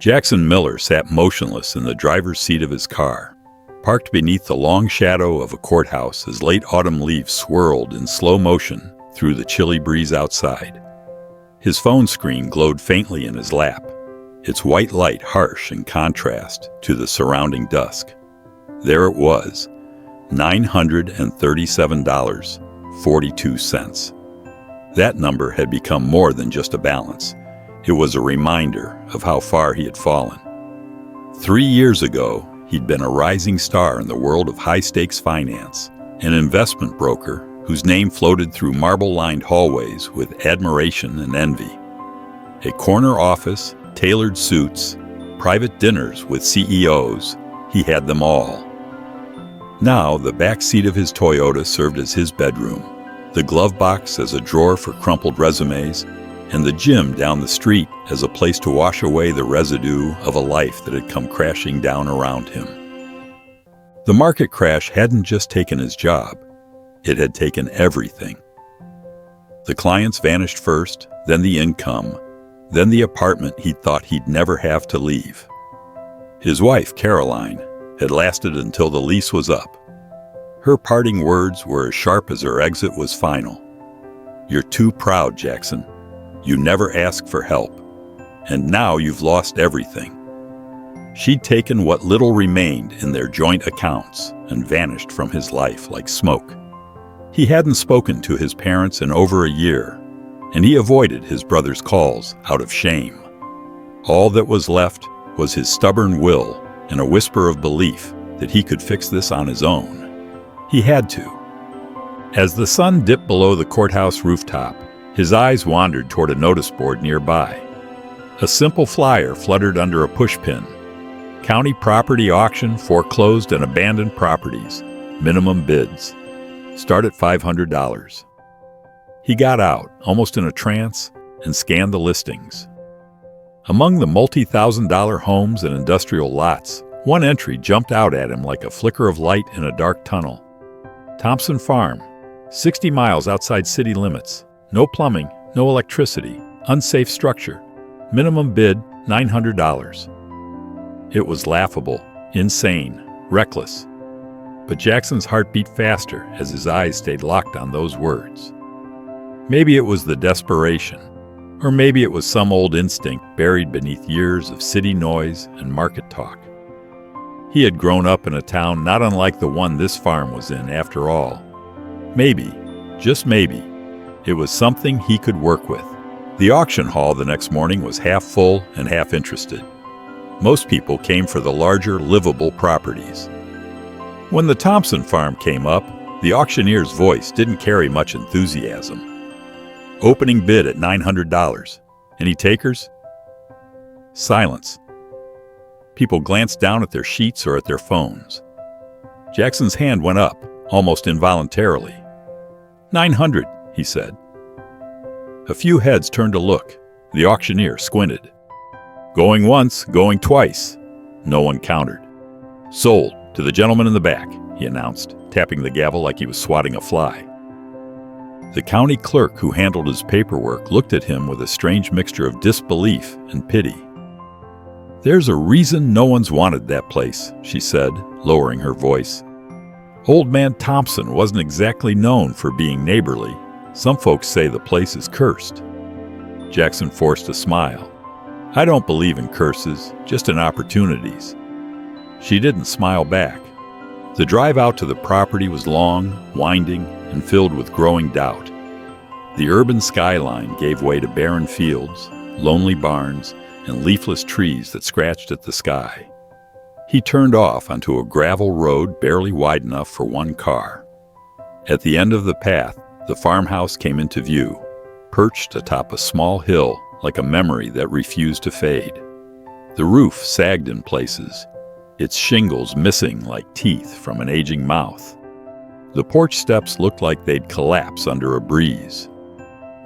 Jackson Miller sat motionless in the driver's seat of his car, parked beneath the long shadow of a courthouse as late autumn leaves swirled in slow motion through the chilly breeze outside. His phone screen glowed faintly in his lap, its white light harsh in contrast to the surrounding dusk. There it was, $937.42. That number had become more than just a balance. It was a reminder of how far he had fallen. 3 years ago, he'd been a rising star in the world of high-stakes finance, an investment broker whose name floated through marble-lined hallways with admiration and envy. A corner office, tailored suits, private dinners with CEOs, he had them all. Now, the back seat of his Toyota served as his bedroom, the glove box as a drawer for crumpled resumes, and the gym down the street as a place to wash away the residue of a life that had come crashing down around him. The market crash hadn't just taken his job, it had taken everything. The clients vanished first, then the income, then the apartment he thought he'd never have to leave. His wife, Caroline, had lasted until the lease was up. Her parting words were as sharp as her exit was final. "You're too proud, Jackson. You never asked for help. And now you've lost everything." She'd taken what little remained in their joint accounts and vanished from his life like smoke. He hadn't spoken to his parents in over a year, and he avoided his brother's calls out of shame. All that was left was his stubborn will and a whisper of belief that he could fix this on his own. He had to. As the sun dipped below the courthouse rooftop, his eyes wandered toward a notice board nearby. A simple flyer fluttered under a pushpin. County property auction, foreclosed and abandoned properties. Minimum bids. Start at $500. He got out, almost in a trance, and scanned the listings. Among the multi-thousand-dollar homes and industrial lots, one entry jumped out at him like a flicker of light in a dark tunnel. Thompson Farm, 60 miles outside city limits. No plumbing, no electricity, unsafe structure. Minimum bid, $900. It was laughable, insane, reckless. But Jackson's heart beat faster as his eyes stayed locked on those words. Maybe it was the desperation, or maybe it was some old instinct buried beneath years of city noise and market talk. He had grown up in a town not unlike the one this farm was in, after all. Maybe, just maybe, it was something he could work with. The auction hall the next morning was half full and half interested. Most people came for the larger, livable properties. When the Thompson farm came up, the auctioneer's voice didn't carry much enthusiasm. Opening bid at $900. Any takers? Silence. People glanced down at their sheets or at their phones. Jackson's hand went up, almost involuntarily. $900, he said. A few heads turned to look. The auctioneer squinted. Going once, going twice. No one countered. Sold, to the gentleman in the back, he announced, tapping the gavel like he was swatting a fly. The county clerk who handled his paperwork looked at him with a strange mixture of disbelief and pity. "There's a reason no one's wanted that place," she said, lowering her voice. "Old man Thompson wasn't exactly known for being neighborly. Some folks say the place is cursed." Jackson forced a smile. "I don't believe in curses, just in opportunities." She didn't smile back. The drive out to the property was long, winding, and filled with growing doubt. The urban skyline gave way to barren fields, lonely barns, and leafless trees that scratched at the sky. He turned off onto a gravel road barely wide enough for one car. At the end of the path, the farmhouse came into view, perched atop a small hill like a memory that refused to fade. The roof sagged in places, its shingles missing like teeth from an aging mouth. The porch steps looked like they'd collapse under a breeze.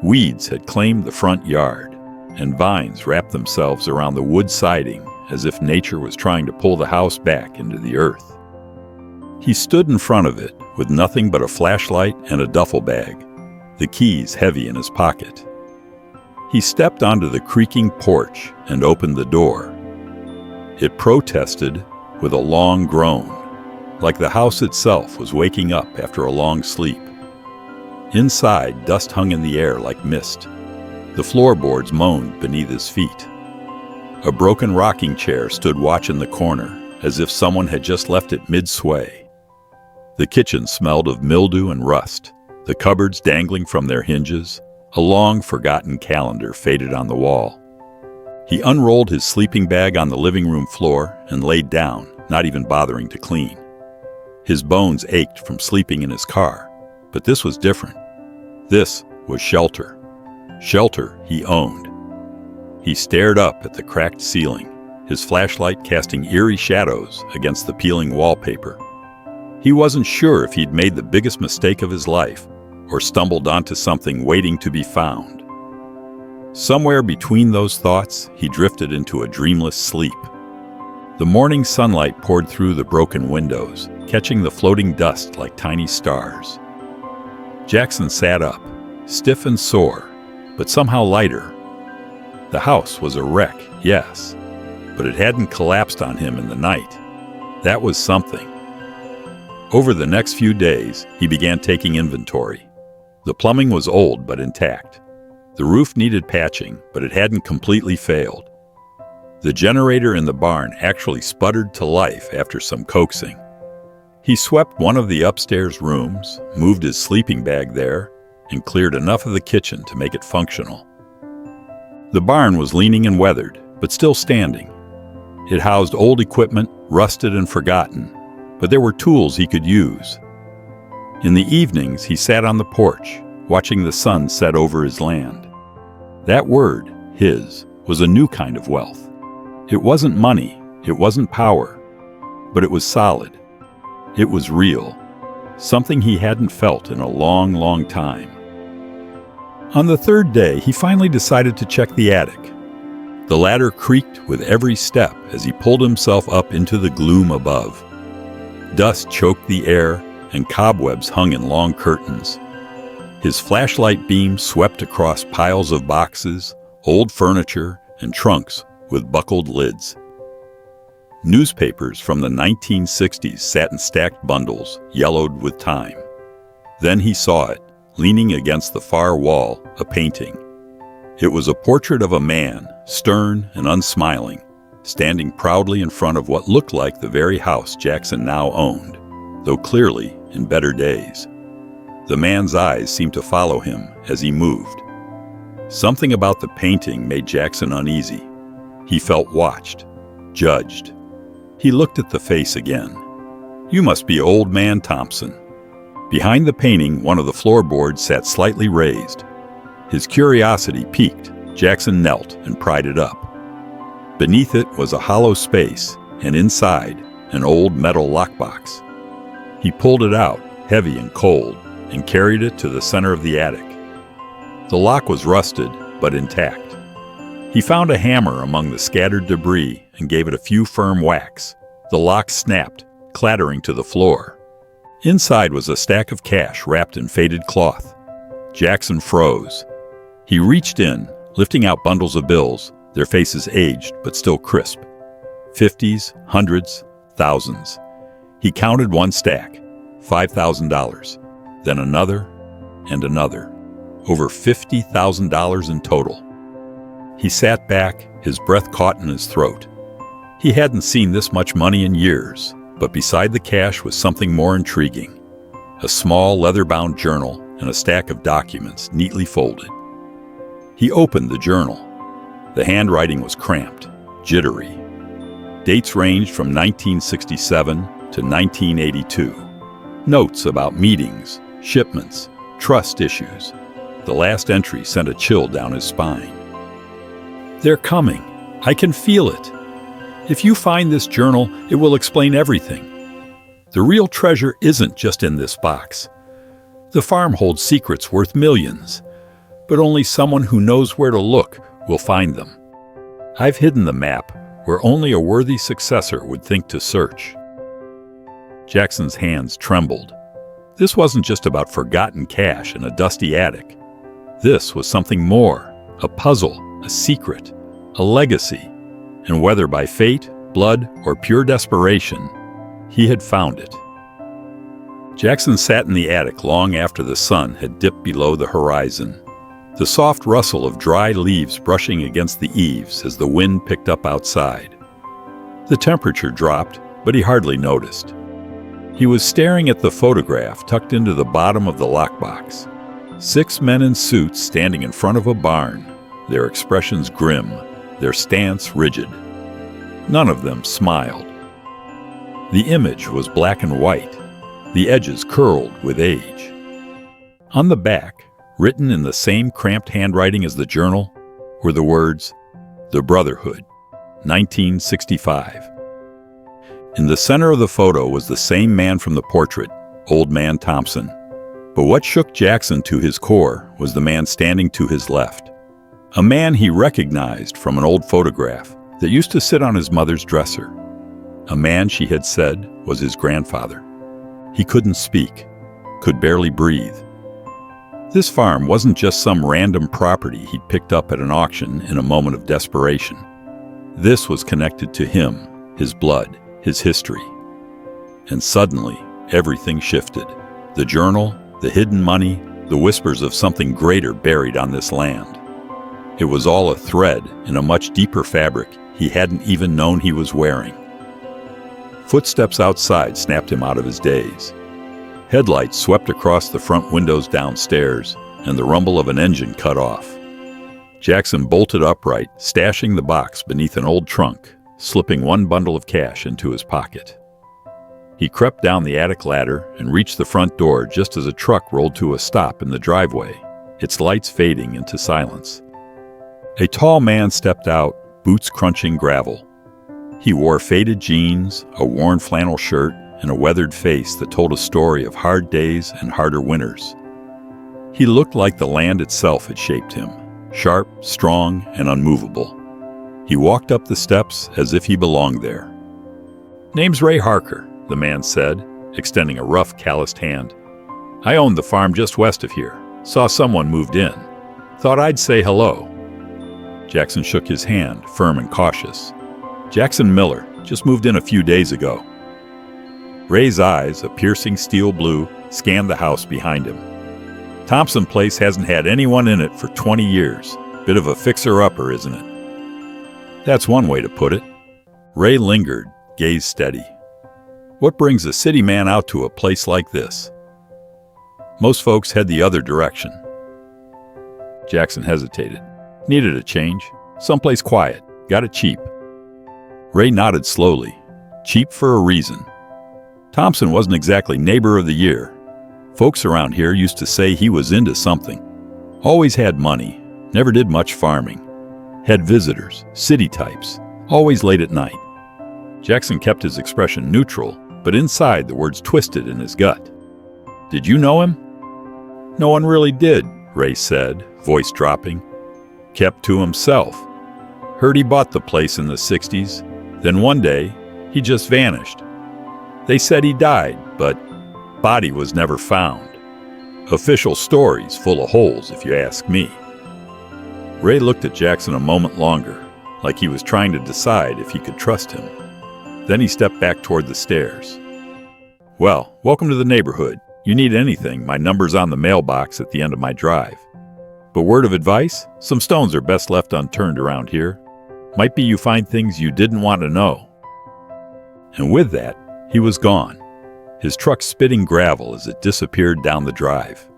Weeds had claimed the front yard, and vines wrapped themselves around the wood siding as if nature was trying to pull the house back into the earth. He stood in front of it with nothing but a flashlight and a duffel bag, the keys heavy in his pocket. He stepped onto the creaking porch and opened the door. It protested with a long groan, like the house itself was waking up after a long sleep. Inside, dust hung in the air like mist. The floorboards moaned beneath his feet. A broken rocking chair stood watch in the corner, as if someone had just left it mid-sway. The kitchen smelled of mildew and rust, the cupboards dangling from their hinges, a long-forgotten calendar faded on the wall. He unrolled his sleeping bag on the living room floor and laid down, not even bothering to clean. His bones ached from sleeping in his car, but this was different. This was shelter. Shelter he owned. He stared up at the cracked ceiling, his flashlight casting eerie shadows against the peeling wallpaper. He wasn't sure if he'd made the biggest mistake of his life or stumbled onto something waiting to be found. Somewhere between those thoughts, he drifted into a dreamless sleep. The morning sunlight poured through the broken windows, catching the floating dust like tiny stars. Jackson sat up, stiff and sore, but somehow lighter. The house was a wreck, yes, but it hadn't collapsed on him in the night. That was something. Over the next few days, he began taking inventory. The plumbing was old but intact. The roof needed patching, but it hadn't completely failed. The generator in the barn actually sputtered to life after some coaxing. He swept one of the upstairs rooms, moved his sleeping bag there, and cleared enough of the kitchen to make it functional. The barn was leaning and weathered, but still standing. It housed old equipment, rusted and forgotten, but there were tools he could use. In the evenings, he sat on the porch, watching the sun set over his land. That word, his, was a new kind of wealth. It wasn't money, it wasn't power, but it was solid. It was real, something he hadn't felt in a long, long time. On the third day, he finally decided to check the attic. The ladder creaked with every step as he pulled himself up into the gloom above. Dust choked the air, and cobwebs hung in long curtains. His flashlight beam swept across piles of boxes, old furniture, and trunks with buckled lids. Newspapers from the 1960s sat in stacked bundles, yellowed with time. Then he saw it, leaning against the far wall, a painting. It was a portrait of a man, stern and unsmiling, standing proudly in front of what looked like the very house Jackson now owned, though clearly in better days. The man's eyes seemed to follow him as he moved. Something about the painting made Jackson uneasy. He felt watched, judged. He looked at the face again. "You must be Old Man Thompson." Behind the painting, one of the floorboards sat slightly raised. His curiosity piqued. Jackson knelt and pried it up. Beneath it was a hollow space, and inside, an old metal lockbox. He pulled it out, heavy and cold, and carried it to the center of the attic. The lock was rusted, but intact. He found a hammer among the scattered debris and gave it a few firm whacks. The lock snapped, clattering to the floor. Inside was a stack of cash wrapped in faded cloth. Jackson froze. He reached in, lifting out bundles of bills, their faces aged but still crisp. 50s, hundreds, thousands. He counted one stack, $5,000, then another and another. Over $50,000 in total. He sat back, his breath caught in his throat. He hadn't seen this much money in years, but beside the cash was something more intriguing. A small leather-bound journal and a stack of documents neatly folded. He opened the journal. The handwriting was cramped, jittery. Dates ranged from 1967 to 1982. Notes about meetings, shipments, trust issues. The last entry sent a chill down his spine. "They're coming. I can feel it. If you find this journal, it will explain everything. The real treasure isn't just in this box. The farm holds secrets worth millions, but only someone who knows where to look will find them. I've hidden the map where only a worthy successor would think to search." Jackson's hands trembled. This wasn't just about forgotten cash in a dusty attic. This was something more, a puzzle, a secret, a legacy, and whether by fate, blood or pure desperation, he had found it. Jackson sat in the attic long after the sun had dipped below the horizon. The soft rustle of dry leaves brushing against the eaves as the wind picked up outside. The temperature dropped, but he hardly noticed. He was staring at the photograph tucked into the bottom of the lockbox. 6 men in suits standing in front of a barn, their expressions grim, their stance rigid. None of them smiled. The image was black and white, the edges curled with age. On the back, written in the same cramped handwriting as the journal, were the words, "The Brotherhood, 1965. In the center of the photo was the same man from the portrait, Old Man Thompson. But what shook Jackson to his core was the man standing to his left. A man he recognized from an old photograph that used to sit on his mother's dresser. A man she had said was his grandfather. He couldn't speak, could barely breathe. This farm wasn't just some random property he'd picked up at an auction in a moment of desperation. This was connected to him, his blood, his history. And suddenly, everything shifted. The journal, the hidden money, the whispers of something greater buried on this land. It was all a thread in a much deeper fabric he hadn't even known he was wearing. Footsteps outside snapped him out of his daze. Headlights swept across the front windows downstairs, and the rumble of an engine cut off. Jackson bolted upright, stashing the box beneath an old trunk, slipping one bundle of cash into his pocket. He crept down the attic ladder and reached the front door just as a truck rolled to a stop in the driveway, its lights fading into silence. A tall man stepped out, boots crunching gravel. He wore faded jeans, a worn flannel shirt, and a weathered face that told a story of hard days and harder winters. He looked like the land itself had shaped him, sharp, strong, and unmovable. He walked up the steps as if he belonged there. "Name's Ray Harker," the man said, extending a rough, calloused hand. "I owned the farm just west of here. Saw someone moved in. Thought I'd say hello." Jackson shook his hand, firm and cautious. "Jackson Miller, just moved in a few days ago." Ray's eyes, a piercing steel blue, scanned the house behind him. "Thompson Place hasn't had anyone in it for 20 years. Bit of a fixer-upper, isn't it?" "That's one way to put it." Ray lingered, gaze steady. "What brings a city man out to a place like this?" "Most folks head the other direction." Jackson hesitated. Needed a change. Someplace quiet. Got it cheap. Ray nodded slowly. Cheap for a reason. Thompson wasn't exactly neighbor of the year. Folks around here used to say he was into something. Always had money. Never did much farming. Had visitors, city types. Always late at night. Jackson kept his expression neutral, but inside the words twisted in his gut. "Did you know him?" "No one really did," Ray said, voice dropping. "Kept to himself. Heard he bought the place in the 60s. Then one day, he just vanished. They said he died, but body was never found. Official stories full of holes, if you ask me." Ray looked at Jackson a moment longer, like he was trying to decide if he could trust him. Then he stepped back toward the stairs. "Well, welcome to the neighborhood. You need anything, my number's on the mailbox at the end of my drive. But word of advice, some stones are best left unturned around here. Might be you find things you didn't want to know." And with that, he was gone, his truck spitting gravel as it disappeared down the drive.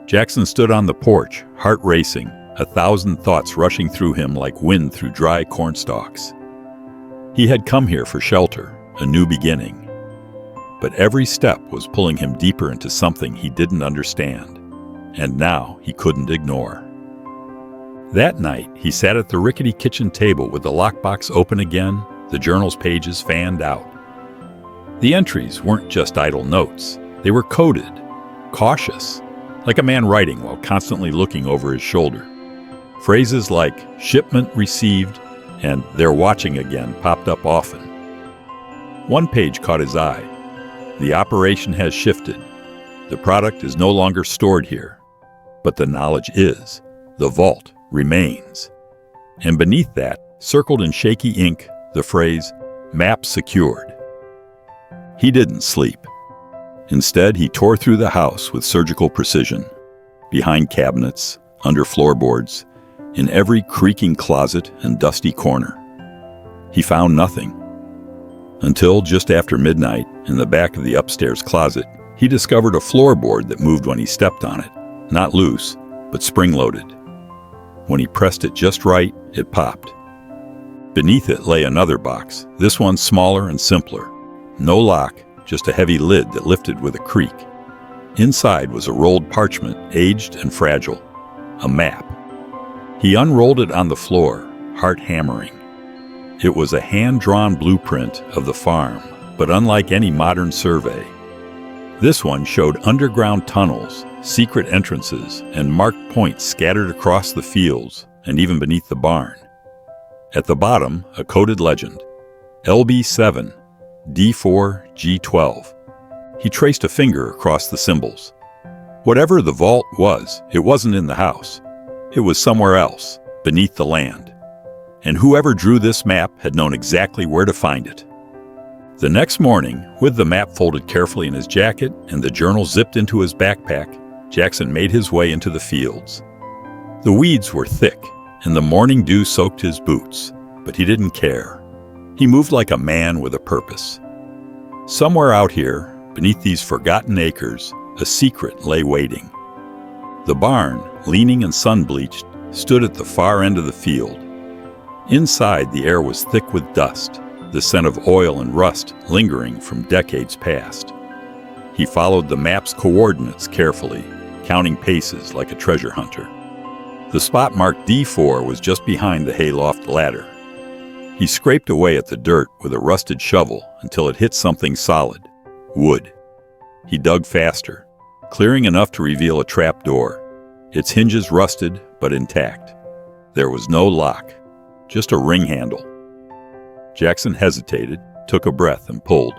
Jackson stood on the porch, heart racing, 1,000 thoughts rushing through him like wind through dry corn stalks. He had come here for shelter, a new beginning. But every step was pulling him deeper into something he didn't understand, and now he couldn't ignore. That night, he sat at the rickety kitchen table with the lockbox open again, the journal's pages fanned out. The entries weren't just idle notes. They were coded, cautious, like a man writing while constantly looking over his shoulder. Phrases like "shipment received" and "they're watching again" popped up often. One page caught his eye. "The operation has shifted. The product is no longer stored here. But the knowledge is. The vault remains." And beneath that, circled in shaky ink, the phrase, "map secured." He didn't sleep. Instead, he tore through the house with surgical precision, behind cabinets, under floorboards, in every creaking closet and dusty corner. He found nothing. Until just after midnight, in the back of the upstairs closet, he discovered a floorboard that moved when he stepped on it, not loose, but spring-loaded. When he pressed it just right, it popped. Beneath it lay another box, this one smaller and simpler. No lock, just a heavy lid that lifted with a creak. Inside was a rolled parchment, aged and fragile. A map. He unrolled it on the floor, heart hammering. It was a hand-drawn blueprint of the farm, but unlike any modern survey. This one showed underground tunnels, secret entrances, and marked points scattered across the fields and even beneath the barn. At the bottom, a coded legend, LB7, D4, G12. He traced a finger across the symbols. Whatever the vault was, it wasn't in the house. It was somewhere else, beneath the land. And whoever drew this map had known exactly where to find it. The next morning, with the map folded carefully in his jacket and the journal zipped into his backpack, Jackson made his way into the fields. The weeds were thick, and the morning dew soaked his boots, but he didn't care. He moved like a man with a purpose. Somewhere out here, beneath these forgotten acres, a secret lay waiting. The barn, leaning and sun-bleached, stood at the far end of the field. Inside, the air was thick with dust, the scent of oil and rust lingering from decades past. He followed the map's coordinates carefully, counting paces like a treasure hunter. The spot marked D4 was just behind the hayloft ladder. He scraped away at the dirt with a rusted shovel until it hit something solid, wood. He dug faster, clearing enough to reveal a trap door, its hinges rusted but intact. There was no lock, just a ring handle. Jackson hesitated, took a breath, and pulled.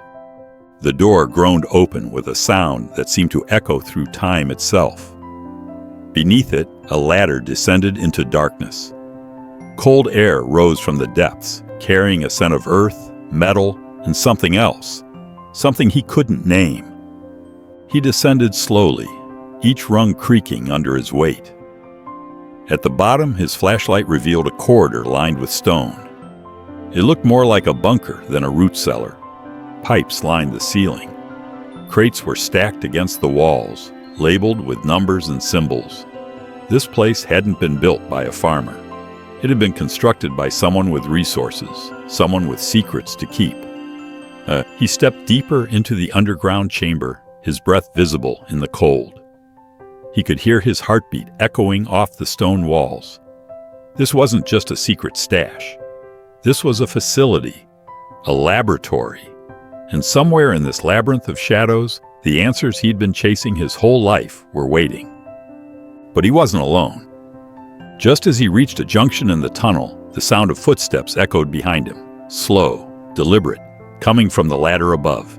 The door groaned open with a sound that seemed to echo through time itself. Beneath it, a ladder descended into darkness. Cold air rose from the depths, carrying a scent of earth, metal, and something else, something he couldn't name. He descended slowly, each rung creaking under his weight. At the bottom, his flashlight revealed a corridor lined with stone. It looked more like a bunker than a root cellar. Pipes lined the ceiling. Crates were stacked against the walls, labeled with numbers and symbols. This place hadn't been built by a farmer. It had been constructed by someone with resources, someone with secrets to keep. He stepped deeper into the underground chamber, his breath visible in the cold. He could hear his heartbeat echoing off the stone walls. This wasn't just a secret stash. This was a facility, a laboratory. And somewhere in this labyrinth of shadows, the answers he'd been chasing his whole life were waiting. But he wasn't alone. Just as he reached a junction in the tunnel, the sound of footsteps echoed behind him, slow, deliberate, coming from the ladder above.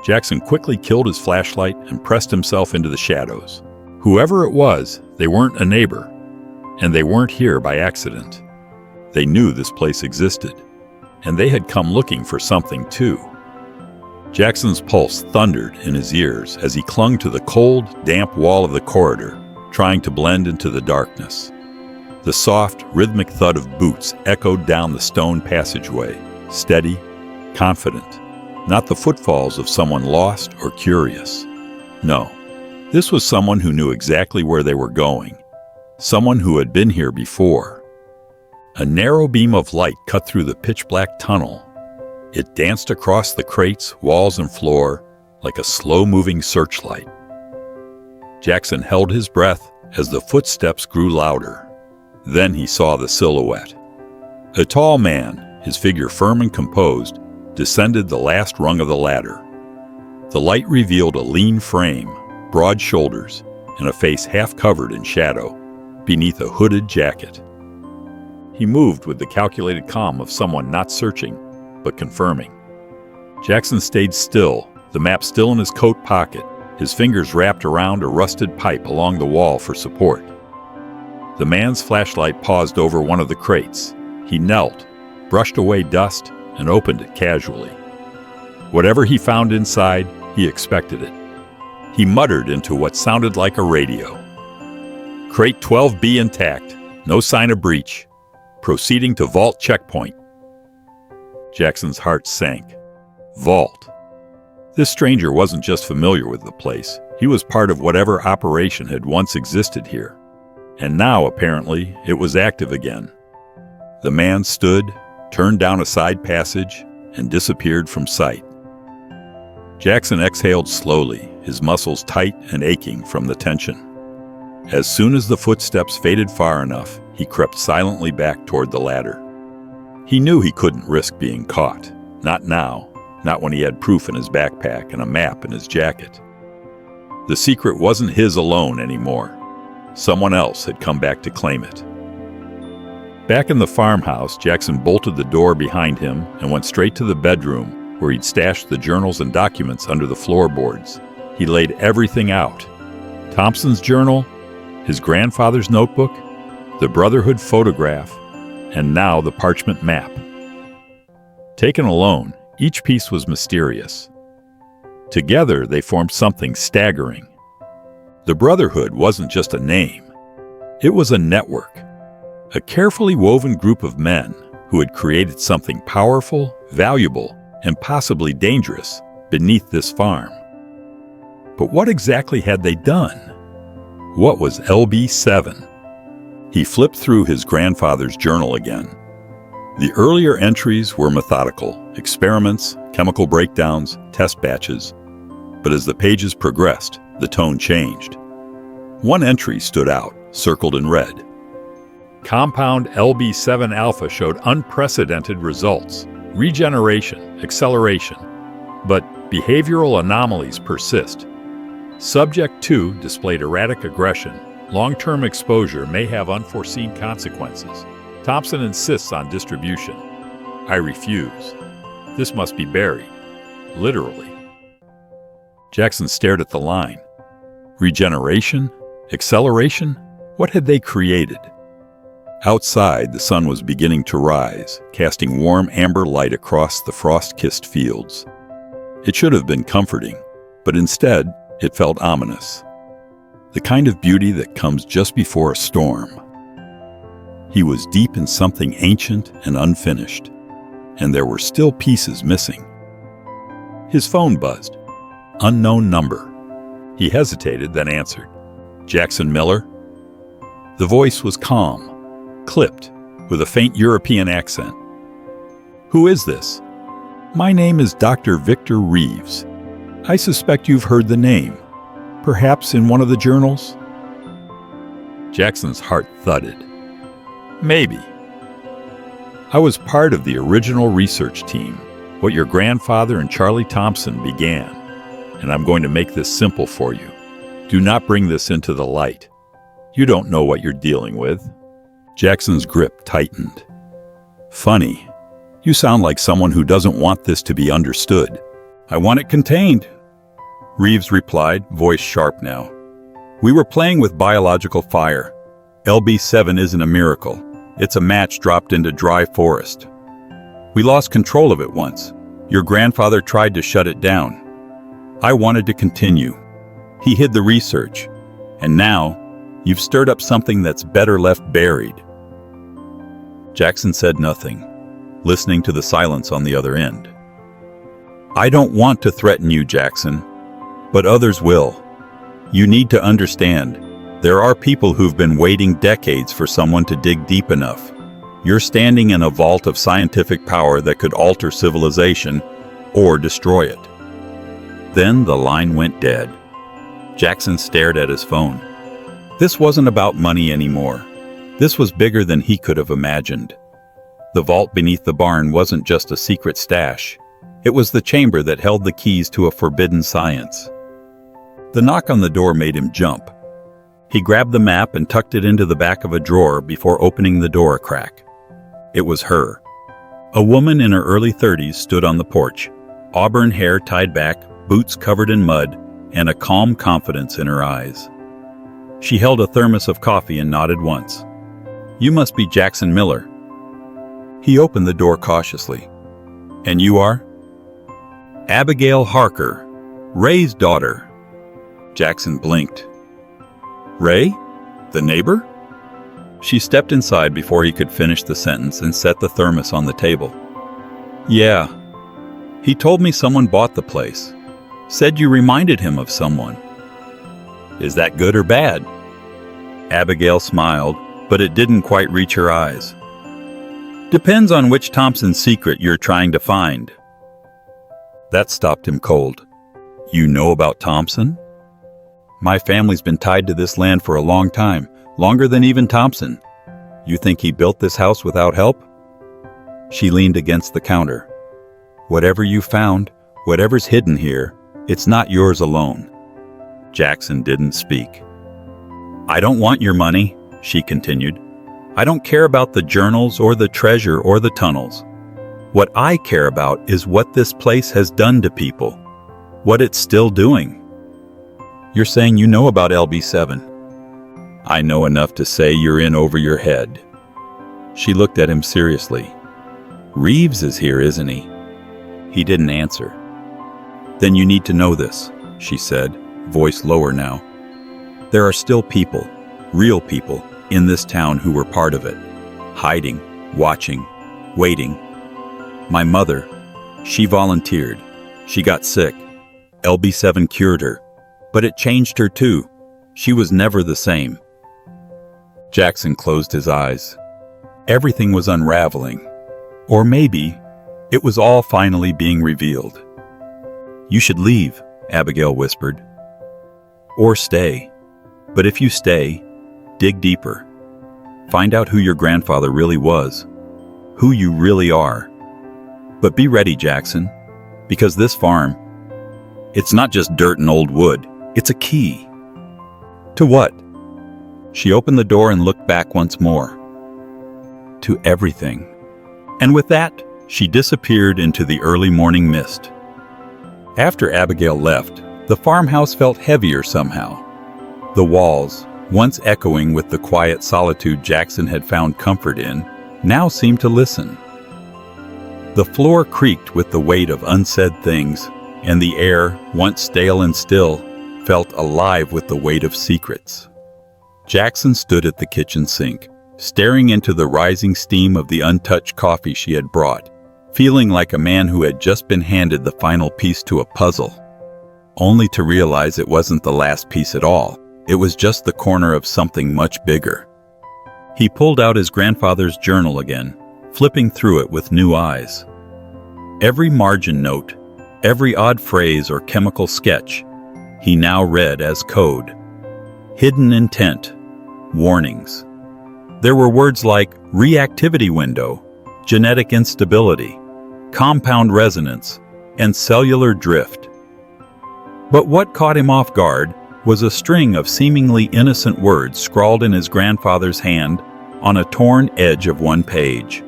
Jackson quickly killed his flashlight and pressed himself into the shadows. Whoever it was, they weren't a neighbor, and they weren't here by accident. They knew this place existed, and they had come looking for something too. Jackson's pulse thundered in his ears as he clung to the cold, damp wall of the corridor, trying to blend into the darkness. The soft, rhythmic thud of boots echoed down the stone passageway, steady, confident, not the footfalls of someone lost or curious. No, this was someone who knew exactly where they were going, someone who had been here before. A narrow beam of light cut through the pitch-black tunnel. It danced across the crates, walls, and floor like a slow-moving searchlight. Jackson held his breath as the footsteps grew louder. Then he saw the silhouette. A tall man, his figure firm and composed, descended the last rung of the ladder. The light revealed a lean frame, broad shoulders, and a face half covered in shadow, beneath a hooded jacket. He moved with the calculated calm of someone not searching, but confirming. Jackson stayed still, the map still in his coat pocket, his fingers wrapped around a rusted pipe along the wall for support. The man's flashlight paused over one of the crates. He knelt, brushed away dust, and opened it casually. Whatever he found inside, he expected it. He muttered into what sounded like a radio. Crate 12B intact, no sign of breach. Proceeding to vault checkpoint. Jackson's heart sank. Vault. This stranger wasn't just familiar with the place. He was part of whatever operation had once existed here. And now, apparently, it was active again. The man stood, turned down a side passage, and disappeared from sight. Jackson exhaled slowly, his muscles tight and aching from the tension. As soon as the footsteps faded far enough, he crept silently back toward the ladder. He knew he couldn't risk being caught. Not now, not when he had proof in his backpack and a map in his jacket. The secret wasn't his alone anymore. Someone else had come back to claim it. Back in the farmhouse, Jackson bolted the door behind him and went straight to the bedroom where he'd stashed the journals and documents under the floorboards. He laid everything out. Thompson's journal, his grandfather's notebook, the Brotherhood photograph, and now the parchment map. Taken alone, each piece was mysterious. Together, they formed something staggering. The Brotherhood wasn't just a name. It was a network, a carefully woven group of men who had created something powerful, valuable, and possibly dangerous beneath this farm. But what exactly had they done? What was LB7? He flipped through his grandfather's journal again. The earlier entries were methodical, experiments, chemical breakdowns, test batches. But as the pages progressed, the tone changed. One entry stood out, circled in red. Compound LB7 alpha showed unprecedented results. Regeneration, acceleration. But behavioral anomalies persist. Subject 2 displayed erratic aggression. Long-term exposure may have unforeseen consequences. Thompson insists on distribution. I refuse. This must be buried. Literally. Jackson stared at the line. Regeneration? Acceleration? What had they created? Outside, the sun was beginning to rise, casting warm amber light across the frost-kissed fields. It should have been comforting, but instead, it felt ominous. The kind of beauty that comes just before a storm. He was deep in something ancient and unfinished, and there were still pieces missing. His phone buzzed. Unknown number. He hesitated, then answered. Jackson Miller? The voice was calm, clipped, with a faint European accent. Who is this? My name is Dr. Victor Reeves. I suspect you've heard the name. Perhaps in one of the journals? Jackson's heart thudded. Maybe. I was part of the original research team, what your grandfather and Charlie Thompson began, and I'm going to make this simple for you. Do not bring this into the light. You don't know what you're dealing with. Jackson's grip tightened. Funny. You sound like someone who doesn't want this to be understood. I want it contained, Reeves replied, voice sharp now. We were playing with biological fire. LB7 isn't a miracle. It's a match dropped into dry forest. We lost control of it once. Your grandfather tried to shut it down. I wanted to continue. He hid the research. And now, you've stirred up something that's better left buried. Jackson said nothing, listening to the silence on the other end. I don't want to threaten you, Jackson, but others will. You need to understand, there are people who've been waiting decades for someone to dig deep enough. You're standing in a vault of scientific power that could alter civilization or destroy it. Then the line went dead. Jackson stared at his phone. This wasn't about money anymore. This was bigger than he could have imagined. The vault beneath the barn wasn't just a secret stash. It was the chamber that held the keys to a forbidden science. The knock on the door made him jump. He grabbed the map and tucked it into the back of a drawer before opening the door a crack. It was her. A woman in her early 30s stood on the porch, auburn hair tied back, boots covered in mud, and a calm confidence in her eyes. She held a thermos of coffee and nodded once. You must be Jackson Miller. He opened the door cautiously. "And you are?" "Abigail Harker, Ray's daughter." Jackson blinked. "Ray? The neighbor?" She stepped inside before he could finish the sentence and set the thermos on the table. "Yeah. He told me someone bought the place. Said you reminded him of someone." "Is that good or bad?" Abigail smiled, but it didn't quite reach her eyes. "Depends on which Thompson's secret you're trying to find." That stopped him cold. "You know about Thompson?" "My family's been tied to this land for a long time, longer than even Thompson. You think he built this house without help?" She leaned against the counter. "Whatever you found, whatever's hidden here, it's not yours alone." Jackson didn't speak. "I don't want your money," she continued. "I don't care about the journals or the treasure or the tunnels. What I care about is what this place has done to people, what it's still doing." "You're saying you know about LB7. "I know enough to say you're in over your head." She looked at him seriously. "Reeves is here, isn't he?" He didn't answer. "Then you need to know this," she said, voice lower now. "There are still people, real people, in this town who were part of it, hiding, watching, waiting. My mother, she volunteered. She got sick. LB7 cured her, but it changed her too. She was never the same." Jackson closed his eyes. Everything was unraveling. Or maybe it was all finally being revealed. "You should leave," Abigail whispered. "Or stay. But if you stay, dig deeper. Find out who your grandfather really was, who you really are. But be ready, Jackson, because this farm, it's not just dirt and old wood, it's a key." "To what?" She opened the door and looked back once more. "To everything." And with that, she disappeared into the early morning mist. After Abigail left, the farmhouse felt heavier somehow. The walls, once echoing with the quiet solitude Jackson had found comfort in, now seemed to listen. The floor creaked with the weight of unsaid things, and the air, once stale and still, felt alive with the weight of secrets. Jackson stood at the kitchen sink, staring into the rising steam of the untouched coffee she had brought, feeling like a man who had just been handed the final piece to a puzzle, only to realize it wasn't the last piece at all. It was just the corner of something much bigger. He pulled out his grandfather's journal again, flipping through it with new eyes. Every margin note, every odd phrase or chemical sketch, he now read as code. Hidden intent, warnings. There were words like reactivity window, genetic instability, compound resonance, and cellular drift. But what caught him off guard was a string of seemingly innocent words scrawled in his grandfather's hand on a torn edge of one page.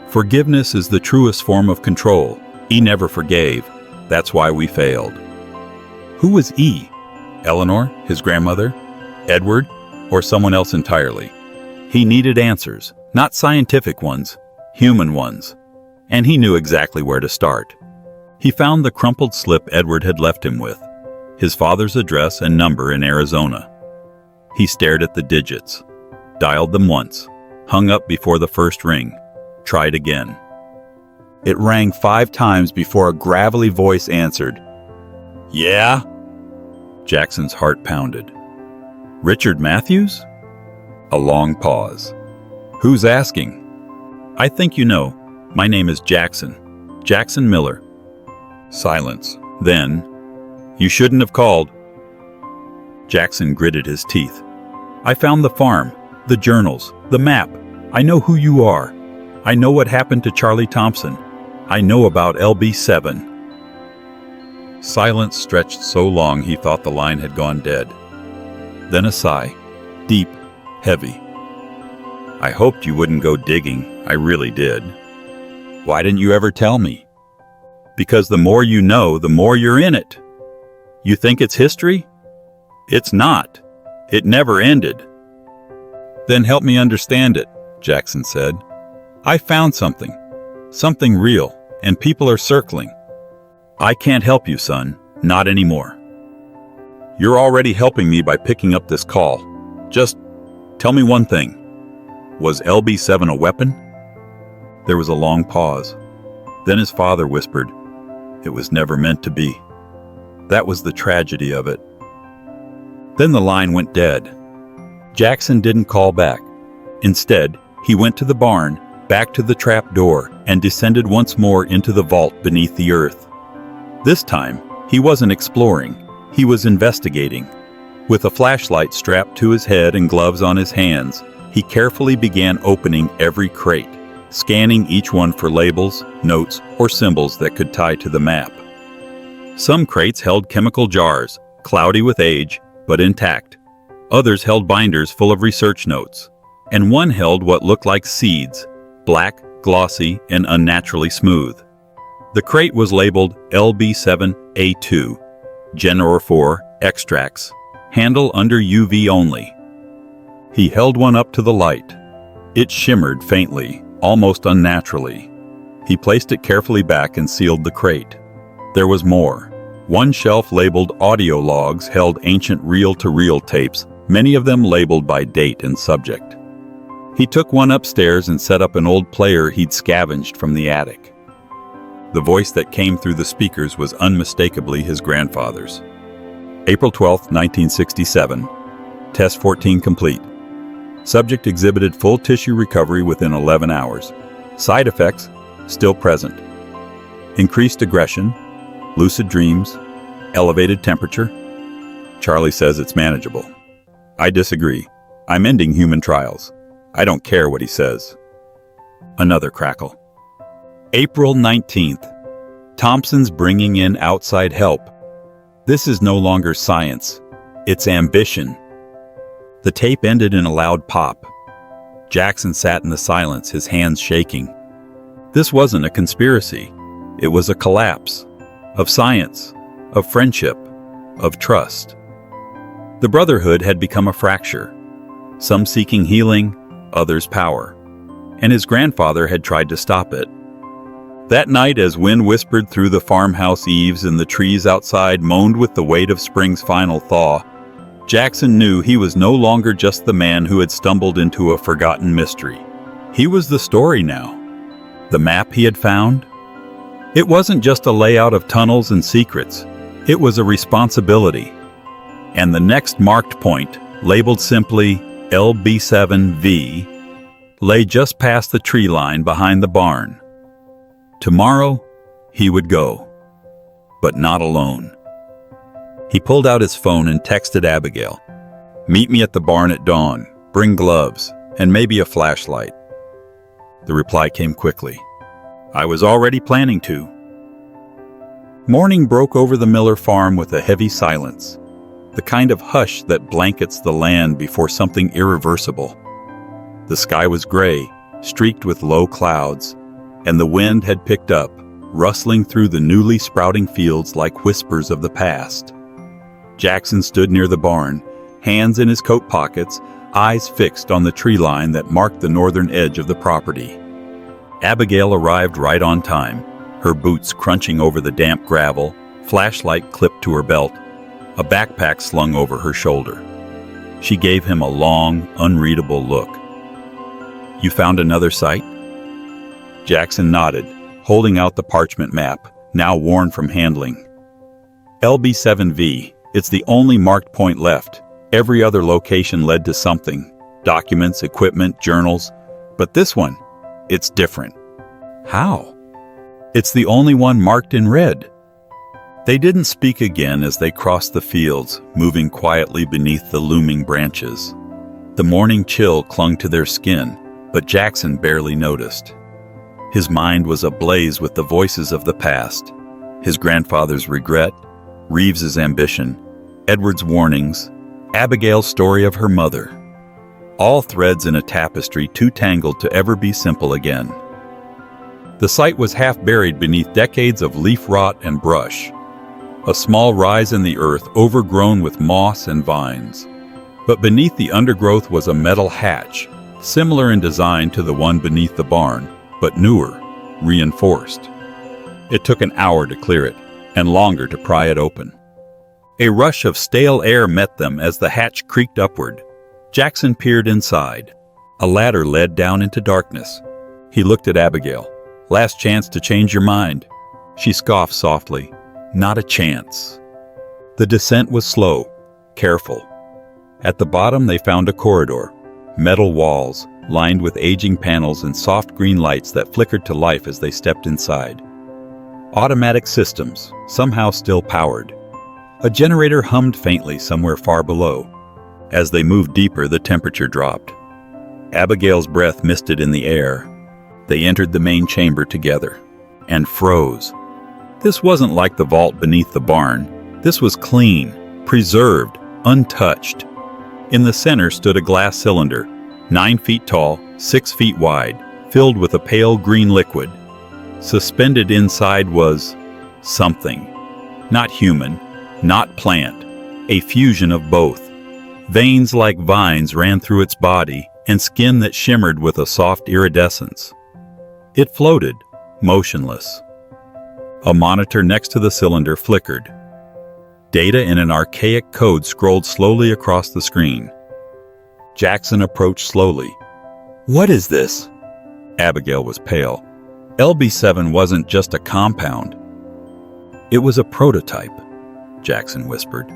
"Forgiveness is the truest form of control. E never forgave. That's why we failed." Who was E? Eleanor, his grandmother? Edward? Or someone else entirely? He needed answers, not scientific ones, human ones. And he knew exactly where to start. He found the crumpled slip Edward had left him with, his father's address and number in Arizona. He stared at the digits, dialed them once, hung up before the first ring, tried again. It rang 5 times before a gravelly voice answered. "Yeah?" Jackson's heart pounded. "Richard Matthews?" A long pause. "Who's asking?" "I think you know. My name is Jackson. Jackson Miller." Silence. Then, "You shouldn't have called." Jackson gritted his teeth. "I found the farm, the journals, the map. I know who you are. I know what happened to Charlie Thompson. I know about LB7. Silence stretched so long he thought the line had gone dead. Then a sigh, deep, heavy. "I hoped you wouldn't go digging. I really did." "Why didn't you ever tell me?" "Because the more you know, the more you're in it. You think it's history? It's not. It never ended." "Then help me understand it," Jackson said. I found something. Something real, and people are circling. I can't help you, son. Not anymore. You're already helping me by picking up this call. Just tell me one thing. Was LB7 a weapon? There was a long pause. Then his father whispered, "It was never meant to be." That was the tragedy of it. Then the line went dead. Jackson didn't call back. Instead, he went to the barn, back to the trap door, and descended once more into the vault beneath the earth. This time, he wasn't exploring. He was investigating. With a flashlight strapped to his head and gloves on his hands, he carefully began opening every crate, scanning each one for labels, notes, or symbols that could tie to the map. Some crates held chemical jars, cloudy with age, but intact. Others held binders full of research notes. And one held what looked like seeds, black, glossy, and unnaturally smooth. The crate was labeled LB7A2, Genor 4 Extracts, handle under UV only. He held one up to the light. It shimmered faintly, almost unnaturally. He placed it carefully back and sealed the crate. There was more. One shelf labeled audio logs held ancient reel-to-reel tapes, many of them labeled by date and subject. He took one upstairs and set up an old player he'd scavenged from the attic. The voice that came through the speakers was unmistakably his grandfather's. April 12, 1967. Test 14 complete. Subject exhibited full tissue recovery within 11 hours. Side effects still present. Increased aggression, lucid dreams, elevated temperature. Charlie says it's manageable. I disagree. I'm ending human trials. I don't care what he says. Another crackle. April 19th. Thompson's bringing in outside help. This is no longer science. It's ambition. The tape ended in a loud pop. Jackson sat in the silence, his hands shaking. This wasn't a conspiracy. It was a collapse. Of science. Of friendship. Of trust. The brotherhood had become a fracture. Some seeking healing, others power. And his grandfather had tried to stop it. That night, as wind whispered through the farmhouse eaves and the trees outside moaned with the weight of spring's final thaw, Jackson knew he was no longer just the man who had stumbled into a forgotten mystery. He was the story now. The map he had found? It wasn't just a layout of tunnels and secrets. It was a responsibility. And the next marked point, labeled simply LB7V, lay just past the tree line behind the barn. Tomorrow, he would go. But not alone. He pulled out his phone and texted Abigail. "Meet me at the barn at dawn. Bring gloves, and maybe a flashlight." The reply came quickly. "I was already planning to." Morning broke over the Miller farm with a heavy silence, the kind of hush that blankets the land before something irreversible. The sky was gray, streaked with low clouds, and the wind had picked up, rustling through the newly sprouting fields like whispers of the past. Jackson stood near the barn, hands in his coat pockets, eyes fixed on the tree line that marked the northern edge of the property. Abigail arrived right on time, her boots crunching over the damp gravel, flashlight clipped to her belt, a backpack slung over her shoulder. She gave him a long, unreadable look. "You found another site?" Jackson nodded, holding out the parchment map, now worn from handling. LB7V, it's the only marked point left. Every other location led to something. Documents, equipment, journals. But this one, it's different. How? It's the only one marked in red. They didn't speak again as they crossed the fields, moving quietly beneath the looming branches. The morning chill clung to their skin, but Jackson barely noticed. His mind was ablaze with the voices of the past. His grandfather's regret, Reeves's ambition, Edward's warnings, Abigail's story of her mother. All threads in a tapestry too tangled to ever be simple again. The site was half buried beneath decades of leaf rot and brush. A small rise in the earth overgrown with moss and vines. But beneath the undergrowth was a metal hatch, similar in design to the one beneath the barn, but newer, reinforced. It took an hour to clear it, and longer to pry it open. A rush of stale air met them as the hatch creaked upward. Jackson peered inside. A ladder led down into darkness. He looked at Abigail. "Last chance to change your mind." She scoffed softly. "Not a chance." The descent was slow, careful. At the bottom they found a corridor, metal walls, lined with aging panels and soft green lights that flickered to life as they stepped inside. Automatic systems, somehow still powered. A generator hummed faintly somewhere far below. As they moved deeper, the temperature dropped. Abigail's breath misted in the air. They entered the main chamber together, and froze. This wasn't like the vault beneath the barn. This was clean, preserved, untouched. In the center stood a glass cylinder, 9 feet tall, 6 feet wide, filled with a pale green liquid. Suspended inside was something. Not human, not plant, a fusion of both. Veins like vines ran through its body, and skin that shimmered with a soft iridescence. It floated, motionless. A monitor next to the cylinder flickered. Data in an archaic code scrolled slowly across the screen. Jackson approached slowly. "What is this?" Abigail was pale. LB7 wasn't just a compound. It was a prototype, Jackson whispered.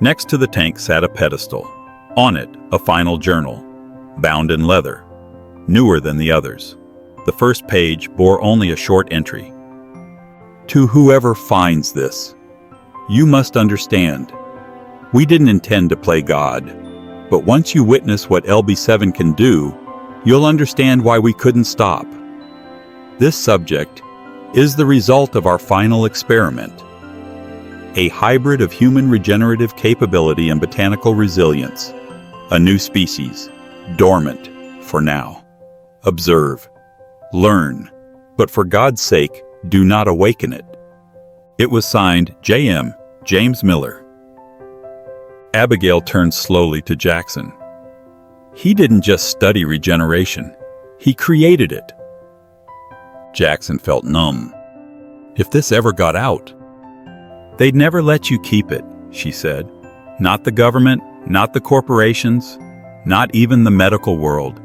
Next to the tank sat a pedestal. On it, a final journal, bound in leather, newer than the others. The first page bore only a short entry. "To whoever finds this, you must understand. We didn't intend to play God, but once you witness what LB7 can do, you'll understand why we couldn't stop. This subject is the result of our final experiment. A hybrid of human regenerative capability and botanical resilience. A new species, dormant for now. Observe, learn, but for God's sake, do not awaken it." It was signed J.M. James Miller. Abigail turned slowly to Jackson. "He didn't just study regeneration. He created it." Jackson felt numb. If this ever got out, "They'd never let you keep it," she said. "Not the government, not the corporations, not even the medical world.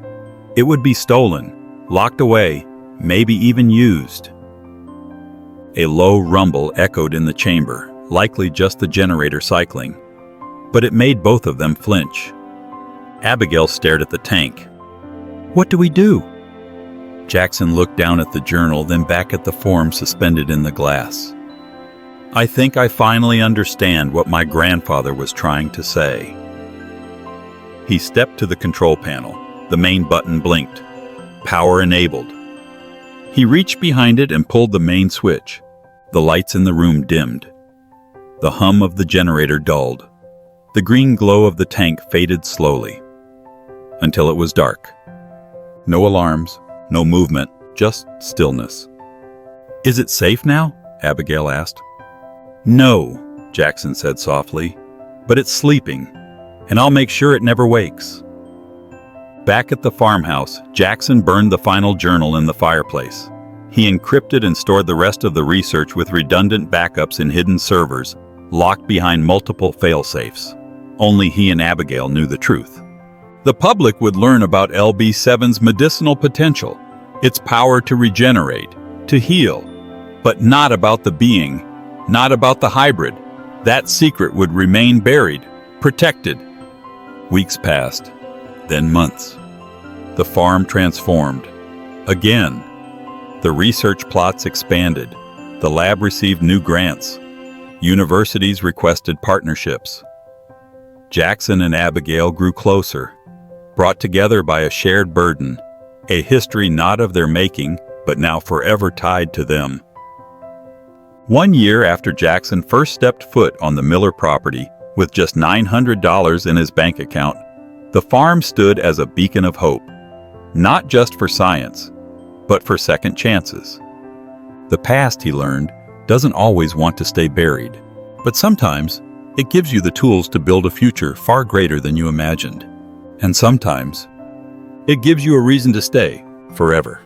It would be stolen, locked away, maybe even used." A low rumble echoed in the chamber, likely just the generator cycling. But it made both of them flinch. Abigail stared at the tank. "What do we do?" Jackson looked down at the journal, then back at the form suspended in the glass. "I think I finally understand what my grandfather was trying to say." He stepped to the control panel. The main button blinked. Power enabled. He reached behind it and pulled the main switch. The lights in the room dimmed. The hum of the generator dulled. The green glow of the tank faded slowly, until it was dark. No alarms, no movement, just stillness. "Is it safe now?" Abigail asked. "No," Jackson said softly, "but it's sleeping, and I'll make sure it never wakes." Back at the farmhouse, Jackson burned the final journal in the fireplace. He encrypted and stored the rest of the research with redundant backups in hidden servers, locked behind multiple failsafes. Only he and Abigail knew the truth. The public would learn about LB7's medicinal potential, its power to regenerate, to heal, but not about the being, not about the hybrid. That secret would remain buried, protected. Weeks passed, then months. The farm transformed. Again. The research plots expanded. The lab received new grants. Universities requested partnerships. Jackson and Abigail grew closer, brought together by a shared burden, a history not of their making, but now forever tied to them. 1 year after Jackson first stepped foot on the Miller property, with just $900 in his bank account, the farm stood as a beacon of hope, not just for science, but for second chances. The past, he learned, doesn't always want to stay buried, but sometimes it gives you the tools to build a future far greater than you imagined. And sometimes It gives you a reason to stay forever.